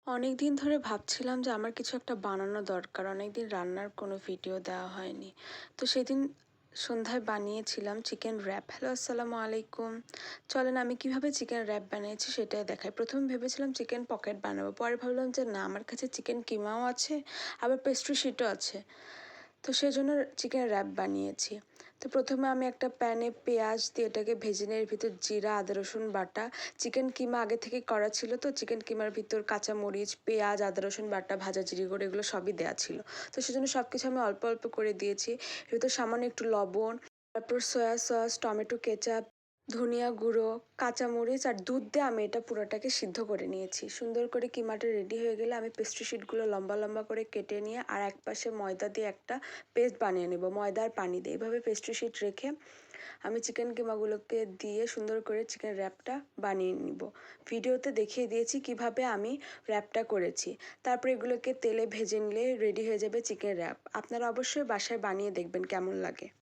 অনেক দিন ধরে ভাবছিলাম যে আমার কিছু একটা বানানো দরকার। অনেক দিন রান্নার কোনো ভিডিও দেওয়া হয়নি। তো সেদিন সন্ধ্যায় বানিয়েছিলাম চিকেন র্যাপ। হ্যালো, আসসালামু আলাইকুম। চলেন আমি কিভাবে চিকেন র্যাপ বানিয়েছি সেটাই দেখাই। প্রথমে ভেবেছিলাম চিকেন পকেট বানাবো, পরে ভাবলাম যে না, আমার কাছে চিকেন কিমাও আছে, আবার পেস্ট্রি শিটও আছে। তো সেজন্য চিকেন র্যাপ বানিয়েছি। তো প্রথমে আমি একটা প্যানে পেঁয়াজ দিয়ে এটাকে ভেজে নিয়ে এর ভিতর জিরা, আদা, রসুন বাটা, চিকেন কিমা আগে থেকে করা ছিল, তো চিকেন কিমার ভিতর কাঁচামরিচ, পেঁয়াজ, আদা, রসুন বাটা, ভাজা জিরে গুঁড়ো এগুলো সবই দেওয়া ছিল। তো সেজন্য সব কিছু আমি অল্প অল্প করে দিয়েছি। এর ভিতর সামান্য একটু লবণ, তারপর সয়া সস, টমেটো কেচাপ, ধনিয়া গুঁড়ো, কাঁচামরিচ আর দুধ দিয়ে আমি এটা পুরোটাকে সিদ্ধ করে নিয়েছি। সুন্দর করে কিমাটা রেডি হয়ে গেলে আমি পেস্ট্রি শিটগুলো লম্বা লম্বা করে কেটে নিয়ে আর এক পাশে ময়দা দিয়ে একটা পেস্ট বানিয়ে নেব, ময়দা আর পানি দিয়ে। এইভাবে পেস্ট্রি শিট রেখে আমি চিকেন কিমাগুলোকে দিয়ে সুন্দর করে চিকেন র্যাপটা বানিয়ে নিব। ভিডিওতে দেখিয়ে দিয়েছি কিভাবে আমি র্যাপটা করেছি। তারপর এগুলোকে তেলে ভেজে নিলে রেডি হয়ে যাবে চিকেন র্যাপ। আপনারা অবশ্যই বাসায় বানিয়ে দেখবেন কেমন লাগে।